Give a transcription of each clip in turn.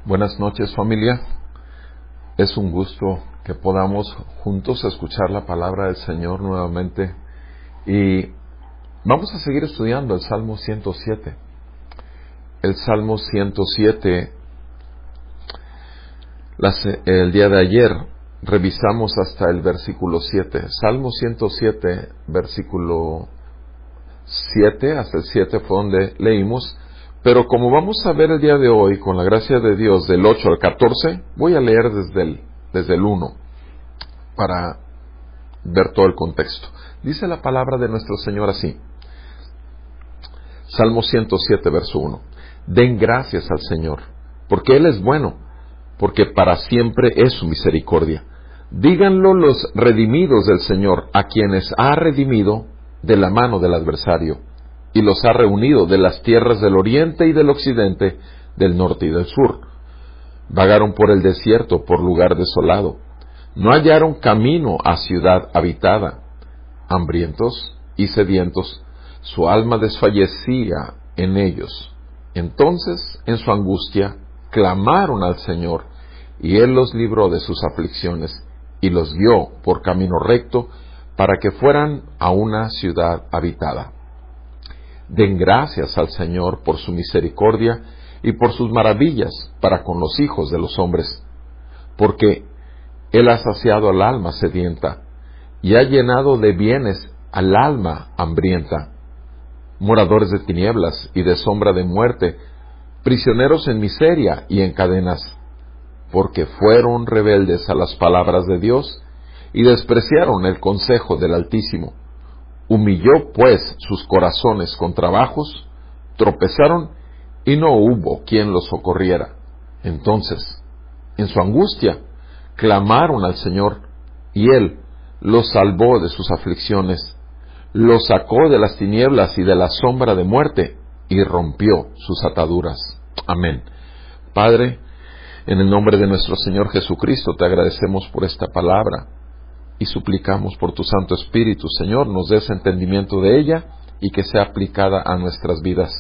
Buenas noches, familia. Es un gusto que podamos juntos escuchar la palabra del Señor nuevamente. Y vamos a seguir estudiando el Salmo 107. El Salmo 107, el día de ayer revisamos hasta el versículo 7. Salmo 107, versículo 7, hasta el 7 fue donde leímos. Pero como vamos a ver el día de hoy, con la gracia de Dios, del 8 al 14, voy a leer desde el 1 para ver todo el contexto. Dice la palabra de nuestro Señor así. Salmo 107, verso 1. Den gracias al Señor, porque Él es bueno, porque para siempre es su misericordia. Díganlo los redimidos del Señor, a quienes ha redimido de la mano del adversario, y los ha reunido de las tierras del oriente y del occidente, del norte y del sur. Vagaron por el desierto, por lugar desolado. No hallaron camino a ciudad habitada. Hambrientos y sedientos, su alma desfallecía en ellos. Entonces, en su angustia, clamaron al Señor, y Él los libró de sus aflicciones, y los guió por camino recto, para que fueran a una ciudad habitada. Den gracias al Señor por su misericordia y por sus maravillas para con los hijos de los hombres, porque Él ha saciado al alma sedienta y ha llenado de bienes al alma hambrienta. Moradores de tinieblas y de sombra de muerte, prisioneros en miseria y en cadenas, porque fueron rebeldes a las palabras de Dios y despreciaron el consejo del Altísimo. Humilló pues sus corazones con trabajos, tropezaron y no hubo quien los socorriera. Entonces, en su angustia, clamaron al Señor, y Él los salvó de sus aflicciones, los sacó de las tinieblas y de la sombra de muerte, y rompió sus ataduras. Amén. Padre, en el nombre de nuestro Señor Jesucristo, te agradecemos por esta palabra, y suplicamos por tu Santo Espíritu, Señor, nos des entendimiento de ella y que sea aplicada a nuestras vidas,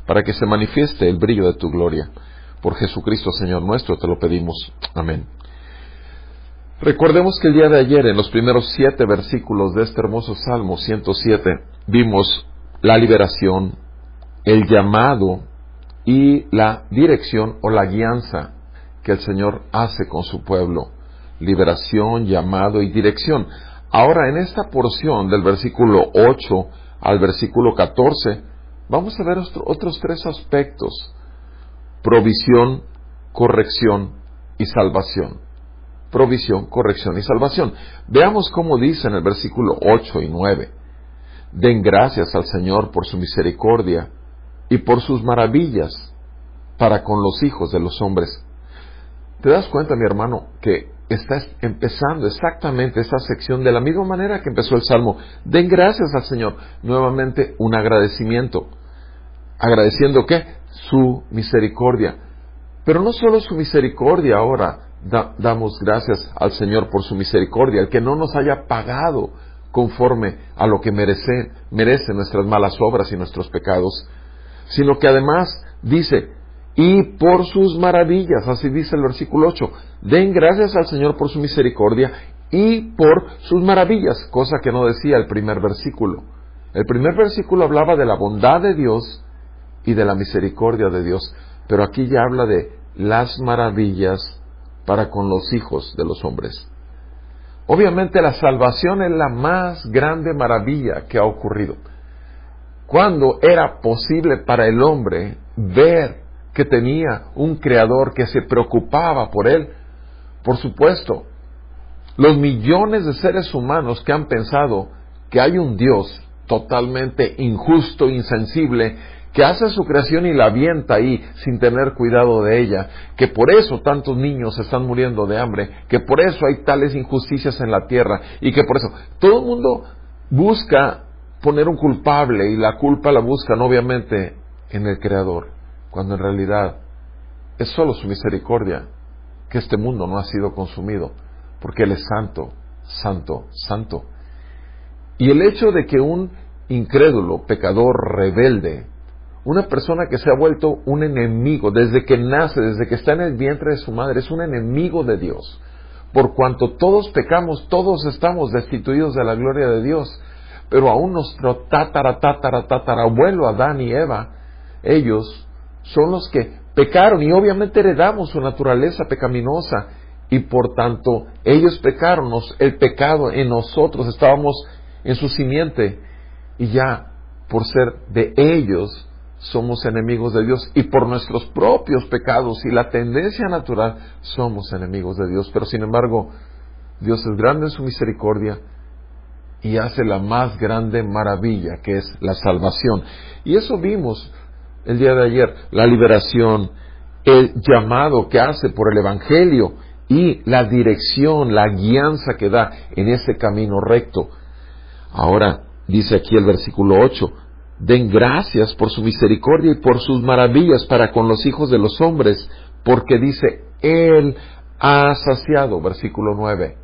para que se manifieste el brillo de tu gloria. Por Jesucristo, Señor nuestro, te lo pedimos. Amén. Recordemos que el día de ayer, en los primeros 7 versículos de este hermoso Salmo 107, vimos la liberación, el llamado y la dirección o la guianza que el Señor hace con su pueblo. Liberación, llamado y dirección. Ahora, en esta porción del versículo 8 al versículo 14, vamos a ver otros 3 aspectos: provisión, corrección y salvación. Provisión, corrección y salvación. Veamos cómo dice en el versículo 8 y 9. Den gracias al Señor por su misericordia y por sus maravillas para con los hijos de los hombres. ¿Te das cuenta, mi hermano, que está empezando exactamente esta sección de la misma manera que empezó el Salmo? Den gracias al Señor. Nuevamente un agradecimiento. ¿Agradeciendo qué? Su misericordia. Pero no solo su misericordia ahora. Damos gracias al Señor por su misericordia, el que no nos haya pagado conforme a lo que merecen nuestras malas obras y nuestros pecados, sino que además dice, y por sus maravillas, así dice el versículo 8, den gracias al Señor por su misericordia y por sus maravillas, cosa que no decía el primer versículo. El primer versículo hablaba de la bondad de Dios y de la misericordia de Dios, pero aquí ya habla de las maravillas para con los hijos de los hombres. Obviamente la salvación es la más grande maravilla que ha ocurrido. Cuando era posible para el hombre ver que tenía un creador que se preocupaba por él. Por supuesto, los millones de seres humanos que han pensado que hay un Dios totalmente injusto, insensible, que hace su creación y la avienta ahí sin tener cuidado de ella, que por eso tantos niños están muriendo de hambre, que por eso hay tales injusticias en la tierra, y que por eso todo el mundo busca poner un culpable, y la culpa la buscan obviamente en el Creador, cuando en realidad es solo su misericordia que este mundo no ha sido consumido, porque Él es santo, santo, santo. Y el hecho de que un incrédulo, pecador, rebelde, Una persona que se ha vuelto un enemigo desde que nace, desde que está en el vientre de su madre, es un enemigo de Dios. Por cuanto todos pecamos, todos estamos destituidos de la gloria de Dios. Pero aún nuestro tatarabuelo Adán y Eva, ellos son los que pecaron y obviamente heredamos su naturaleza pecaminosa. Y por tanto, ellos pecaron, el pecado en nosotros, estábamos en su simiente. Y ya, por ser de ellos, somos enemigos de Dios. Y por nuestros propios pecados y la tendencia natural, somos enemigos de Dios. Pero sin embargo, Dios es grande en su misericordia y hace la más grande maravilla, que es la salvación. Y eso vimos el día de ayer, la liberación, el llamado que hace por el Evangelio y la dirección, la guianza que da en ese camino recto. Ahora, dice aquí el versículo 8, den gracias por su misericordia y por sus maravillas para con los hijos de los hombres, porque dice, Él ha saciado, versículo 9,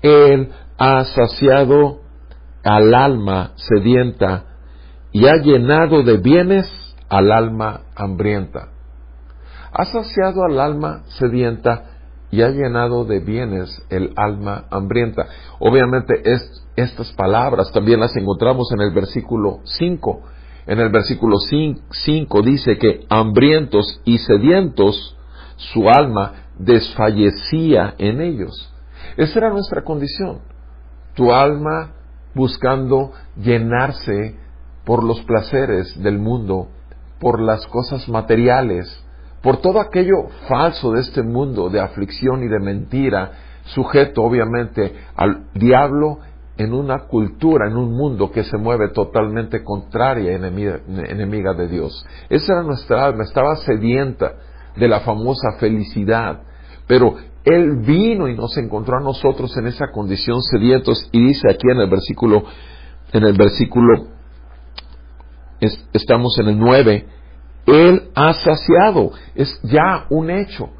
Él ha saciado al alma sedienta y ha llenado de bienes al alma hambrienta. Ha saciado al alma sedienta y ha llenado de bienes el alma hambrienta. Obviamente estas palabras también las encontramos en el versículo 5. En el versículo 5 dice que hambrientos y sedientos su alma desfallecía en ellos. Esa era nuestra condición. Tu alma buscando llenarse por los placeres del mundo, por las cosas materiales, por todo aquello falso de este mundo, de aflicción y de mentira, sujeto obviamente al diablo en una cultura, en un mundo que se mueve totalmente contraria y enemiga de Dios. Esa era nuestra alma, estaba sedienta de la famosa felicidad, pero Él vino y nos encontró a nosotros en esa condición sedientos, y dice aquí en el versículo, estamos en el 9, Él ha saciado, es ya un hecho.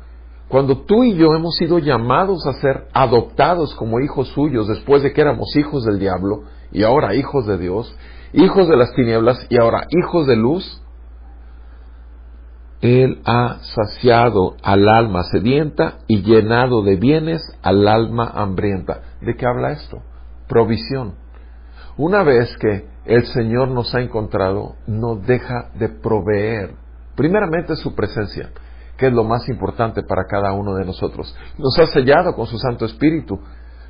Cuando tú y yo hemos sido llamados a ser adoptados como hijos suyos, después de que éramos hijos del diablo, y ahora hijos de Dios, hijos de las tinieblas, y ahora hijos de luz, Él ha saciado al alma sedienta y llenado de bienes al alma hambrienta. ¿De qué habla esto? Provisión. Una vez que el Señor nos ha encontrado, no deja de proveer. Primeramente su presencia, que es lo más importante para cada uno de nosotros. Nos ha sellado con su Santo Espíritu.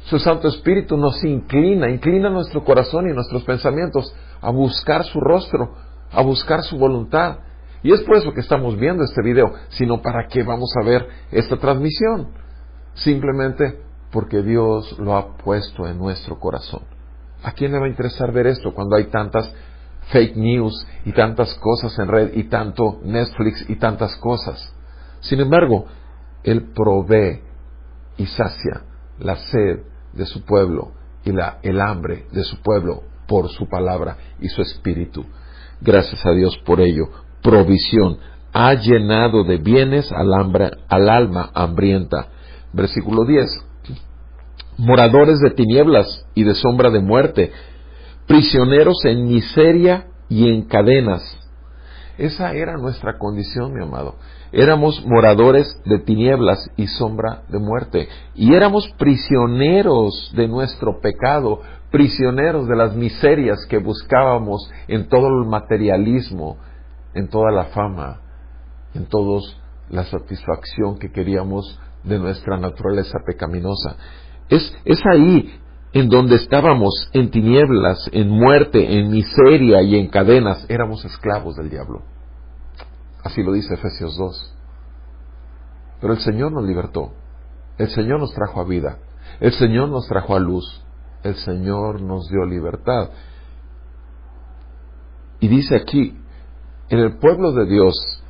Su Santo Espíritu nos inclina nuestro corazón y nuestros pensamientos a buscar su rostro, a buscar su voluntad. Y es por eso que estamos viendo este video, sino para qué vamos a ver esta transmisión. Simplemente porque Dios lo ha puesto en nuestro corazón. ¿A quién le va a interesar ver esto cuando hay tantas fake news y tantas cosas en red y tanto Netflix y tantas cosas? Sin embargo, Él provee y sacia la sed de su pueblo y el hambre de su pueblo por su palabra y su espíritu. Gracias a Dios por ello. Provisión. Ha llenado de bienes al alma hambrienta. Versículo 10. Moradores de tinieblas y de sombra de muerte, prisioneros en miseria y en cadenas. Esa era nuestra condición, mi amado. Éramos moradores de tinieblas y sombra de muerte. Y éramos prisioneros de nuestro pecado, prisioneros de las miserias que buscábamos en todo el materialismo, en toda la fama, en toda la satisfacción que queríamos de nuestra naturaleza pecaminosa. Es ahí en donde estábamos, en tinieblas, en muerte, en miseria y en cadenas. Éramos esclavos del diablo. Así lo dice Efesios 2. Pero el Señor nos libertó. El Señor nos trajo a vida. El Señor nos trajo a luz. El Señor nos dio libertad. Y dice aquí, en el pueblo de Dios,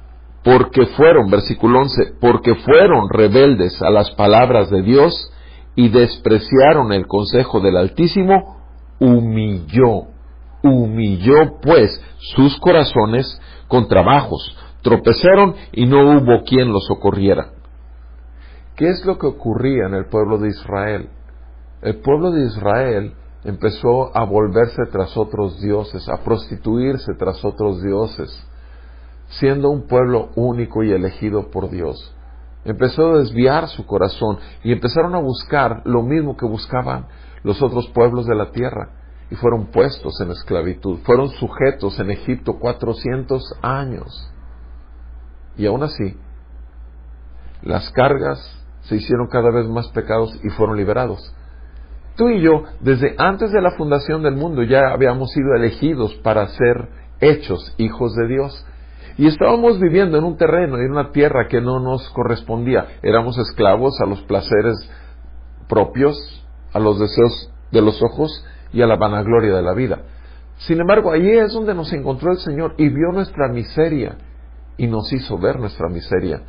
porque fueron, versículo 11, porque fueron rebeldes a las palabras de Dios y despreciaron el consejo del Altísimo, humilló pues sus corazones con trabajos, tropezaron y no hubo quien los socorriera. ¿Qué es lo que ocurría en el pueblo de Israel? El pueblo de Israel empezó a volverse tras otros dioses, a prostituirse tras otros dioses. siendo un pueblo único y elegido por Dios. Empezó a desviar su corazón y empezaron a buscar lo mismo que buscaban los otros pueblos de la tierra, y fueron puestos en esclavitud, fueron sujetos en Egipto 400 años. Y aún así, las cargas se hicieron cada vez más pesados y fueron liberados. Tú y yo, desde antes de la fundación del mundo, ya habíamos sido elegidos para ser hechos hijos de Dios. Y estábamos viviendo en un terreno, en una tierra que no nos correspondía. Éramos esclavos a los placeres propios, a los deseos de los ojos y a la vanagloria de la vida. Sin embargo, allí es donde nos encontró el Señor y vio nuestra miseria y nos hizo ver nuestra miseria.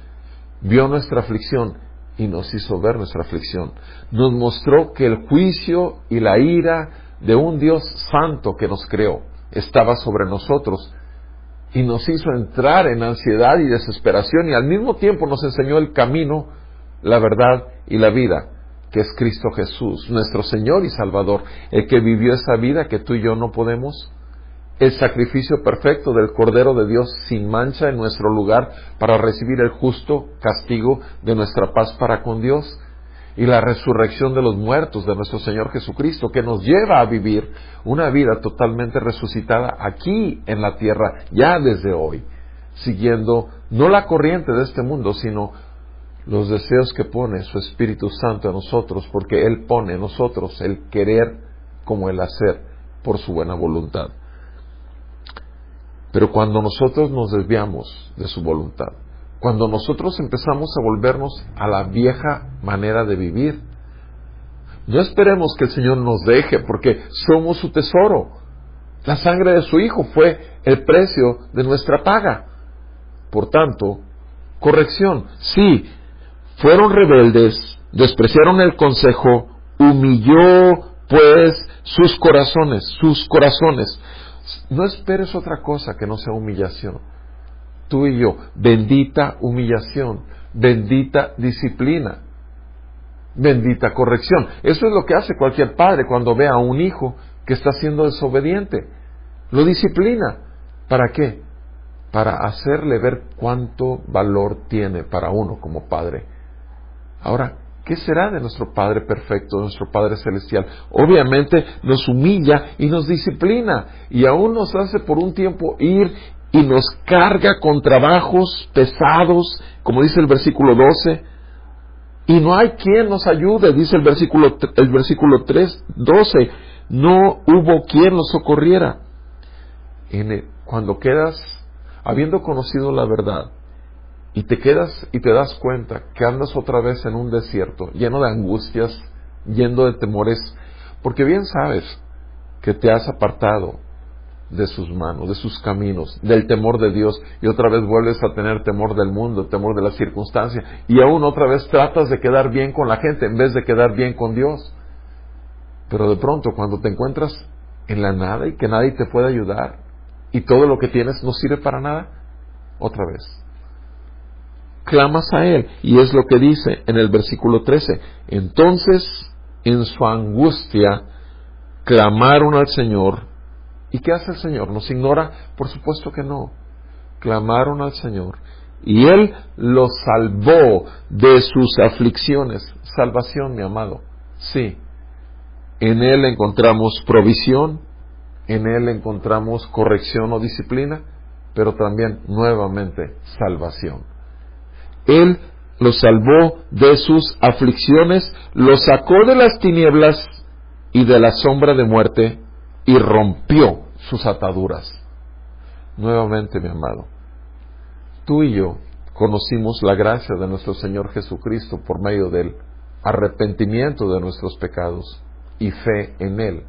Vio nuestra aflicción y nos hizo ver nuestra aflicción. Nos mostró que el juicio y la ira de un Dios santo que nos creó estaba sobre nosotros y nos hizo entrar en ansiedad y desesperación, y al mismo tiempo nos enseñó el camino, la verdad y la vida, que es Cristo Jesús, nuestro Señor y Salvador, el que vivió esa vida que tú y yo no podemos, el sacrificio perfecto del Cordero de Dios sin mancha en nuestro lugar para recibir el justo castigo de nuestra paz para con Dios, y la resurrección de los muertos de nuestro Señor Jesucristo, que nos lleva a vivir una vida totalmente resucitada aquí en la tierra, ya desde hoy, siguiendo no la corriente de este mundo, sino los deseos que pone su Espíritu Santo en nosotros, porque Él pone en nosotros el querer como el hacer por su buena voluntad. Pero cuando nosotros nos desviamos de su voluntad, cuando nosotros empezamos a volvernos a la vieja manera de vivir, no esperemos que el Señor nos deje, porque somos su tesoro. La sangre de su Hijo fue el precio de nuestra paga. Por tanto, corrección, sí, fueron rebeldes, despreciaron el consejo, humilló pues sus corazones. No esperes otra cosa que no sea humillación. Tú y yo, bendita humillación, bendita disciplina, bendita corrección. Eso es lo que hace cualquier padre cuando ve a un hijo que está siendo desobediente. Lo disciplina. ¿Para qué? Para hacerle ver cuánto valor tiene para uno como padre. Ahora, ¿qué será de nuestro Padre perfecto, de nuestro Padre celestial? Obviamente nos humilla y nos disciplina, y aún nos hace por un tiempo ir y nos carga con trabajos pesados, como dice el versículo 12, y no hay quien nos ayude, dice el versículo 12, no hubo quien nos socorriera. Cuando quedas, habiendo conocido la verdad, y te quedas y te das cuenta que andas otra vez en un desierto, lleno de angustias, lleno de temores, porque bien sabes que te has apartado de sus manos, de sus caminos, del temor de Dios, y otra vez vuelves a tener temor del mundo, temor de las circunstancias, y aún otra vez tratas de quedar bien con la gente en vez de quedar bien con Dios. Pero de pronto, cuando te encuentras en la nada y que nadie te puede ayudar, y todo lo que tienes no sirve para nada, otra vez clamas a Él, y es lo que dice en el versículo 13. Entonces, en su angustia, clamaron al Señor. ¿Y qué hace el Señor? ¿Nos ignora? Por supuesto que no. Clamaron al Señor, y Él los salvó de sus aflicciones. Salvación, mi amado. Sí. En Él encontramos provisión, en Él encontramos corrección o disciplina, pero también nuevamente salvación. Él los salvó de sus aflicciones, los sacó de las tinieblas y de la sombra de muerte, y rompió sus ataduras. Nuevamente, mi amado, tú y yo conocimos la gracia de nuestro Señor Jesucristo por medio del arrepentimiento de nuestros pecados y fe en Él.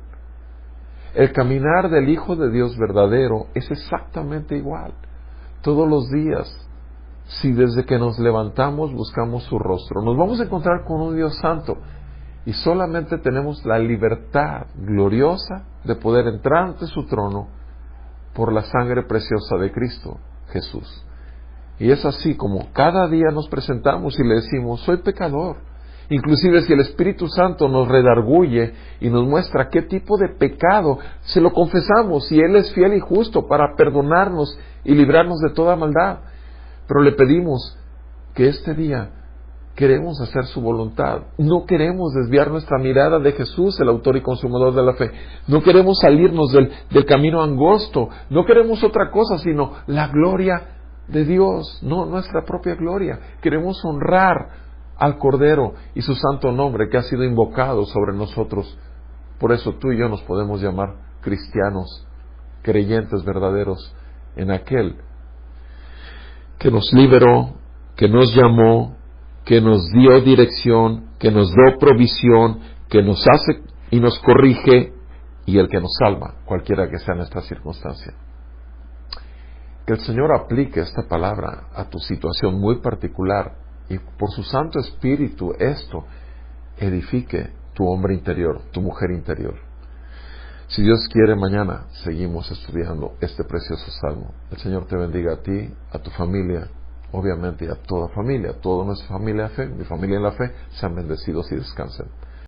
El caminar del Hijo de Dios verdadero es exactamente igual. Todos los días, si desde que nos levantamos buscamos su rostro, nos vamos a encontrar con un Dios santo, y solamente tenemos la libertad gloriosa de poder entrar ante su trono por la sangre preciosa de Cristo Jesús. Y es así como cada día nos presentamos y le decimos: soy pecador, Inclusive si el Espíritu Santo nos redarguye y nos muestra qué tipo de pecado, se lo confesamos y Él es fiel y justo para perdonarnos y librarnos de toda maldad. Pero le pedimos que este día queremos hacer su voluntad. No queremos desviar nuestra mirada de Jesús, el autor y consumador de la fe. No queremos salirnos del camino angosto. No queremos otra cosa sino la gloria de Dios, no nuestra propia gloria. Queremos honrar al Cordero y su santo nombre que ha sido invocado sobre nosotros. Por eso tú y yo nos podemos llamar cristianos, creyentes verdaderos en aquel que nos liberó, que nos llamó, que nos dio dirección, que nos dio provisión, que nos hace y nos corrige, y el que nos salva, cualquiera que sea nuestra circunstancia. Que el Señor aplique esta palabra a tu situación muy particular y por su Santo Espíritu esto edifique tu hombre interior, tu mujer interior. Si Dios quiere, mañana seguimos estudiando este precioso salmo. El Señor te bendiga a ti, a tu familia, obviamente, y a toda familia, toda nuestra familia de fe, mi familia en la fe, sean bendecidos y descansen.